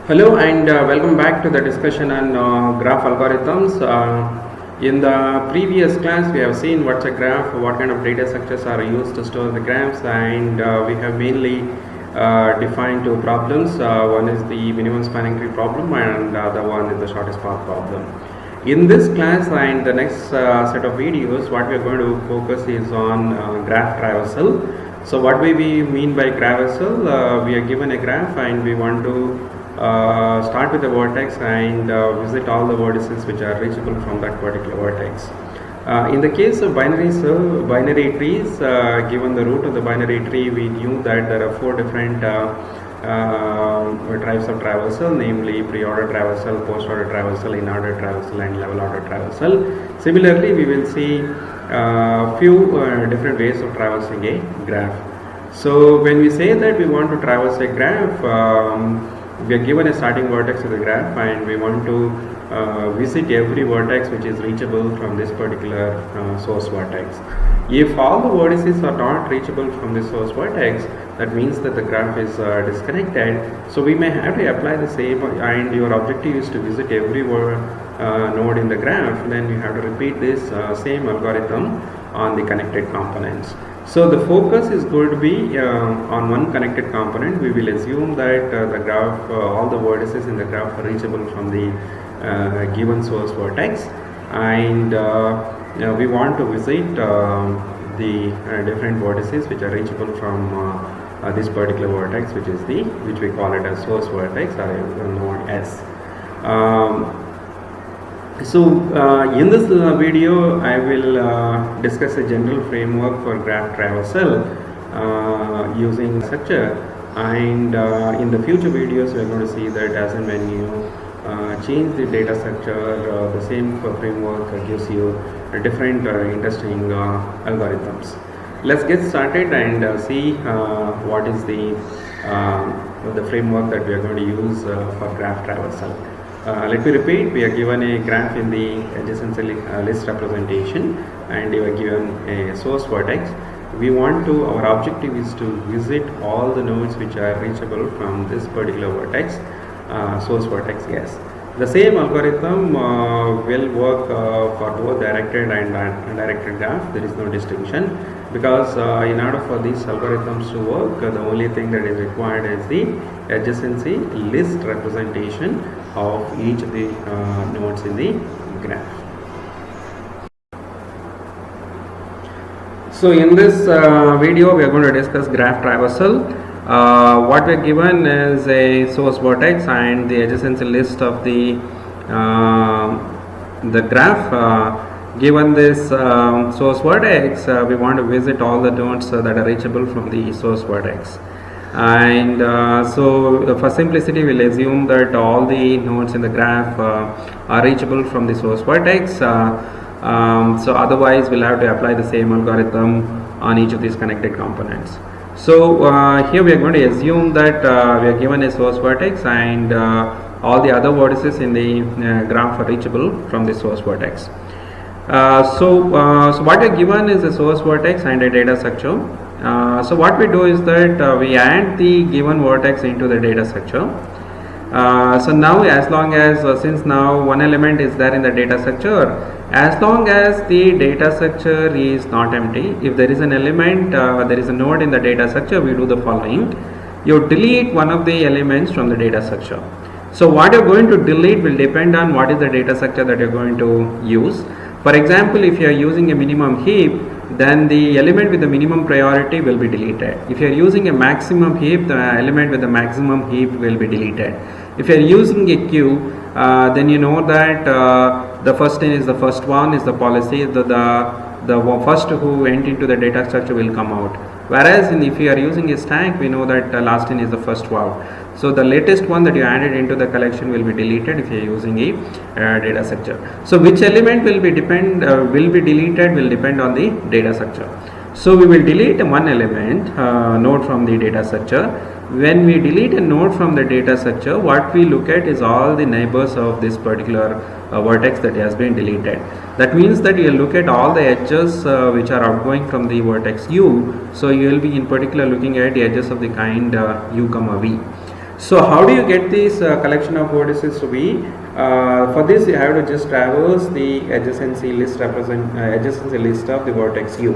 Hello and welcome back to the discussion on graph algorithms. In the previous class, we have seen what's a graph, what kind of data structures are used to store the graphs, and we have mainly defined two problems. One is the minimum spanning tree problem, and the other one is the shortest path problem. In this class and the next set of videos, what we are going to focus is on graph traversal. So what do we mean by traversal? We are given a graph and we want to start with the vertex and visit all the vertices which are reachable from that particular vertex. In the case of binary trees, given the root of the binary tree, we knew that there are four different types of traversal, namely pre-order traversal, post-order traversal, in-order traversal, and level-order traversal. Similarly, we will see few different ways of traversing a graph. So when we say that we want to traverse a graph, we are given a starting vertex of the graph and we want to visit every vertex which is reachable from this particular source vertex. If all the vertices are not reachable from this source vertex, that means that the graph is disconnected. So we may have to apply the same, and your objective is to visit every node in the graph. Then you have to repeat this same algorithm on the connected components. So the focus is going to be on one connected component. We will assume that the graph, all the vertices in the graph are reachable from the given source vertex, and we want to visit the different vertices which are reachable from this particular vertex, which we call it as source vertex or node S. In this video, I will discuss a general framework for graph traversal using structure, and in the future videos, we are going to see that as and when you change the data structure, the same framework gives you different interesting algorithms. Let's get started and see what is the framework that we are going to use for graph traversal. Let me repeat, we are given a graph in the adjacency list representation and we are given a source vertex. Our objective is to visit all the nodes which are reachable from this particular vertex, source vertex S. The same algorithm will work for both directed and undirected graph. There is no distinction, because in order for these algorithms to work, the only thing that is required is the adjacency list representation of each of the nodes in the graph. So in this video, we are going to discuss graph traversal. What we are given is a source vertex and the adjacency list of the graph. Given this source vertex, we want to visit all the nodes that are reachable from the source vertex. And so for simplicity, we'll assume that all the nodes in the graph are reachable from the source vertex. So otherwise, we'll have to apply the same algorithm on each of these connected components. So here we are going to assume that we are given a source vertex and all the other vertices in the graph are reachable from the source vertex. So what we are given is a source vertex and a data structure. So what we do is that we add the given vertex into the data structure. So now, as long as since now one element is there in the data structure, as long as the data structure is not empty, if there is an element, there is a node in the data structure, we do the following. You delete one of the elements from the data structure. So what you're going to delete will depend on what is the data structure that you're going to use. For example, if you are using a minimum heap, then the element with the minimum priority will be deleted. If you are using a maximum heap, the element with the maximum heap will be deleted. If you are using a queue, then you know that the first in is the first one is the policy. The first who went into the data structure will come out. Whereas if you are using a stack, we know that last in is the first out. So the latest one that you added into the collection will be deleted if you are using a data structure. So which element will be deleted will depend on the data structure. So we will delete one element node from the data structure. When we delete a node from the data structure, what we look at is all the neighbors of this particular vertex that has been deleted. That means that you will look at all the edges which are outgoing from the vertex u. So you will be in particular looking at the edges of the kind u comma v. So how do you get this collection of vertices to be? For this, you have to just traverse the adjacency list adjacency list of the vertex u.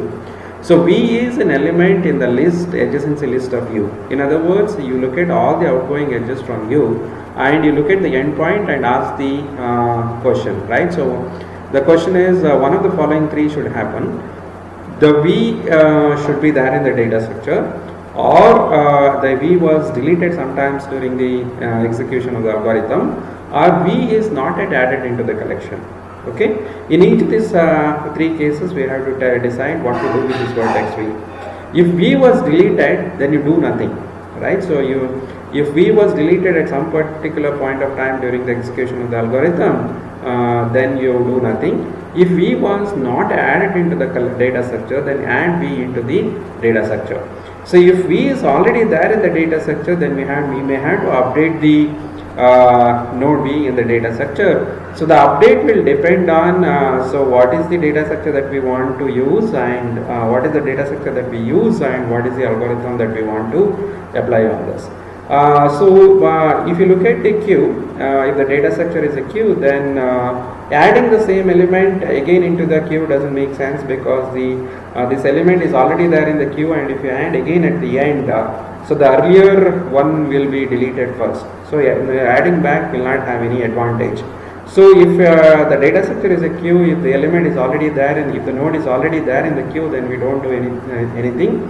So V is an element in the adjacency list of U. In other words, you look at all the outgoing edges from U and you look at the endpoint and ask the question, right? So the question is one of the following three should happen. The V should be there in the data structure, or the V was deleted sometimes during the execution of the algorithm, or V is not yet added into the collection. Okay, in each of these three cases we have to decide what to do with this vertex V. If V was deleted, then you do nothing, right? So if V was deleted at some particular point of time during the execution of the algorithm, then you do nothing. If V was not added into the data structure, then add V into the data structure. So if V is already there in the data structure, then we may have to update the node V in the data structure. So the update will depend on so what is the data structure that we want to use, and what is the data structure that we use, and what is the algorithm that we want to apply on this. If you look at the queue, if the data structure is a queue, then adding the same element again into the queue doesn't make sense, because this element is already there in the queue, and if you add again at the end, so the earlier one will be deleted first. So adding back will not have any advantage. So if the data structure is a queue, if the element is already there and if the node is already there in the queue, then we don't do anything.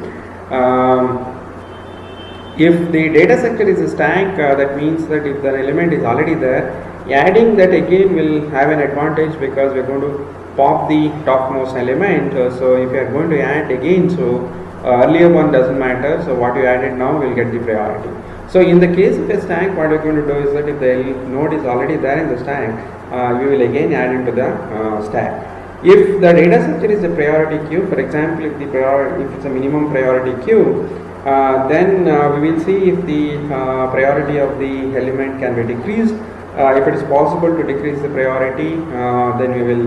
If the data structure is a stack, that means that if the element is already there, adding that again will have an advantage, because we are going to pop the topmost element. So if you are going to add again, so earlier one doesn't matter, so what you added now will get the priority. So in the case of a stack, what we are going to do is that if the node is already there in the stack, we will again add into the stack. If the data structure is a priority queue, for example, if it's a minimum priority queue, then we will see if the priority of the element can be decreased. If it is possible to decrease the priority, then we will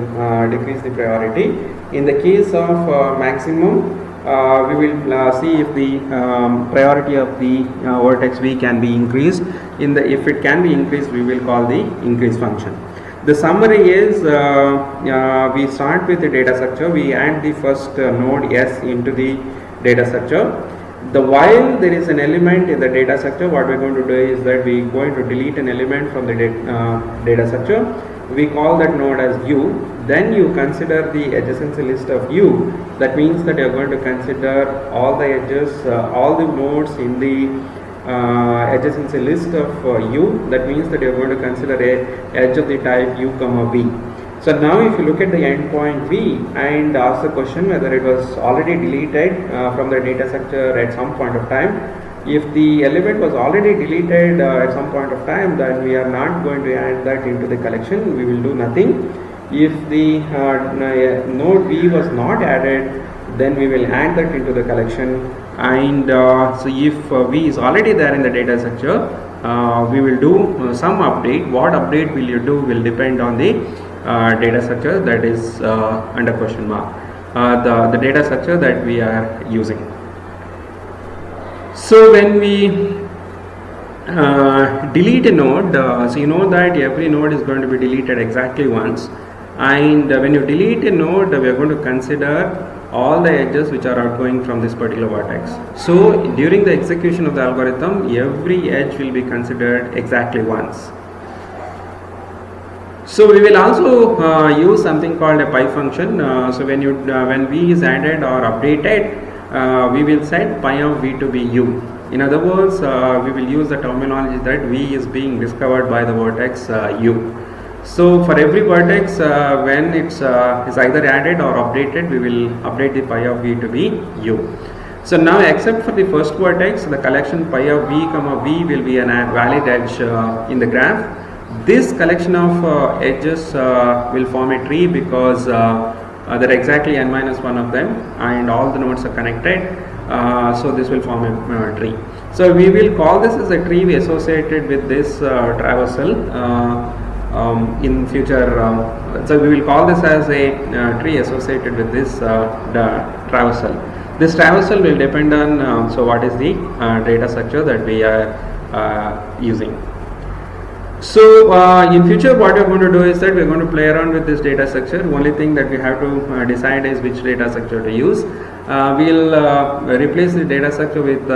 decrease the priority. In the case of maximum, we will see if the priority of the vertex V can be increased. If it can be increased, we will call the increase function. The summary is we start with the data structure, we add the first node S into the data structure. While there is an element in the data structure, what we are going to do is that we are going to delete an element from the data structure. We call that node as U. Then you consider the adjacency list of U. That means that you are going to consider all the edges, all the nodes in the adjacency list of U. That means that you are going to consider a edge of the type U comma V. So now if you look at the endpoint V and ask the question whether it was already deleted from the data structure at some point of time, if the element was already deleted at some point of time, then we are not going to add that into the collection, we will do nothing. If the node V was not added, then we will add that into the collection, and so if V is already there in the data structure, we will do some update. What update will you do will depend on the data structure that is under question mark, the data structure that we are using. So when we delete a node, so you know that every node is going to be deleted exactly once, and when you delete a node, we are going to consider all the edges which are outgoing from this particular vertex. So during the execution of the algorithm, every edge will be considered exactly once. So we will also use something called a pi function. So when V is added or updated, we will set pi of V to be U. In other words, we will use the terminology that V is being discovered by the vertex U. So for every vertex, when it's is either added or updated, we will update the pi of V to be U. So now, except for the first vertex, the collection pi of V comma V will be a valid edge in the graph. This collection of edges will form a tree, because there are exactly n minus 1 of them and all the nodes are connected. So this will form a tree. So we will call this as a tree associated with this traversal in future. So we will call this as a tree associated with this traversal. This traversal will depend on so what is the data structure that we are using. So in future what we're going to do is that we're going to play around with this data structure. Only thing that we have to decide is which data structure to use. We'll replace the data structure with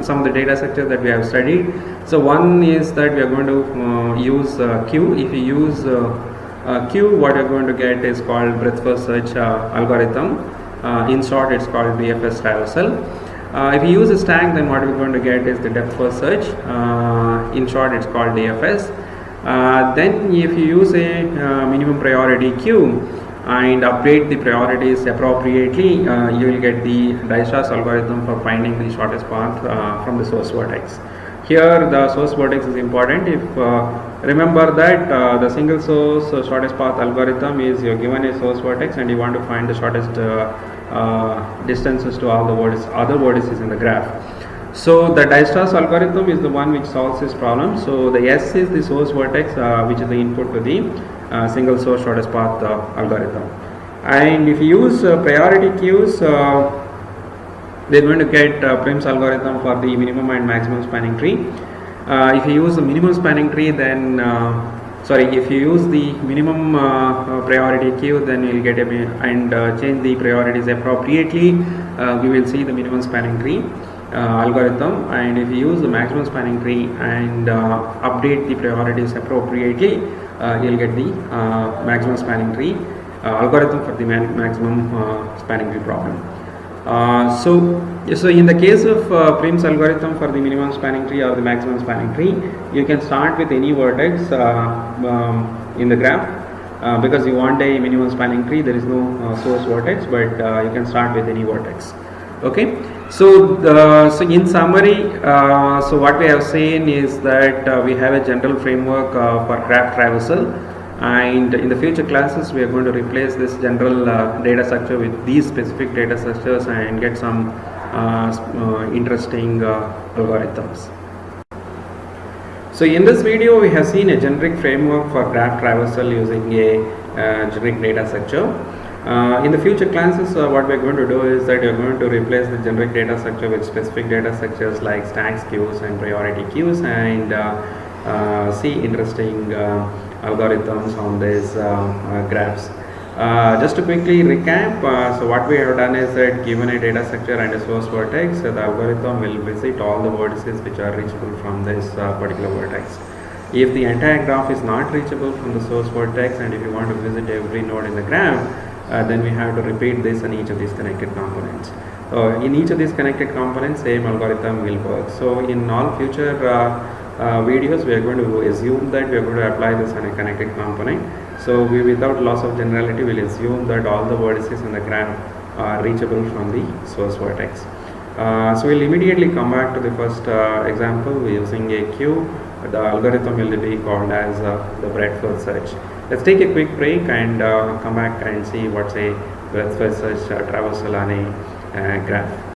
some of the data structure that we have studied. So one is that we are going to use Q. If you use Q, what you're going to get is called breadth first search algorithm. In short, it's called BFS traversal. If you use a stack, then what we're going to get is the depth first search. In short, it's called DFS. Then if you use a minimum priority queue and update the priorities appropriately, you will get the Dijkstra's algorithm for finding the shortest path from the source vertex. Here the source vertex is important. If remember that the single source shortest path algorithm is you're given a source vertex and you want to find the shortest distances to all the other vertices in the graph. So the Dijkstra's algorithm is the one which solves this problem. So the S is the source vertex which is the input to the single source shortest path algorithm. And if you use priority queues, we're going to get Prim's algorithm for the minimum and maximum spanning tree. If you use the minimum spanning tree, then if you use the minimum priority queue, then you'll get and change the priorities appropriately. We will see the minimum spanning tree algorithm, and if you use the maximum spanning tree and update the priorities appropriately, you'll get the maximum spanning tree algorithm for the maximum spanning tree problem. So in the case of Prim's algorithm for the minimum spanning tree or the maximum spanning tree, you can start with any vertex in the graph because you want a minimum spanning tree. There is no source vertex, but you can start with any vertex. Okay. So in summary, so what we have seen is that we have a general framework for graph traversal. And in the future classes we are going to replace this general data structure with these specific data structures and get some interesting algorithms. So in this video we have seen a generic framework for graph traversal using a generic data structure. In the future classes what we are going to do is that we are going to replace the generic data structure with specific data structures like stacks, queues and priority queues, and see interesting algorithms on these graphs. Just to quickly recap, so what we have done is that given a data structure and a source vertex, the algorithm will visit all the vertices which are reachable from this particular vertex. If the entire graph is not reachable from the source vertex and if you want to visit every node in the graph, then we have to repeat this in each of these connected components. In each of these connected components, same algorithm will work. So in all future videos, we are going to assume that we are going to apply this on a connected component. So we, without loss of generality, will assume that all the vertices in the graph are reachable from the source vertex. So we'll immediately come back to the first example using a queue. The algorithm will be called as the breadth first search. Let's take a quick break and come back and see what's a breadth first search traversal on a graph.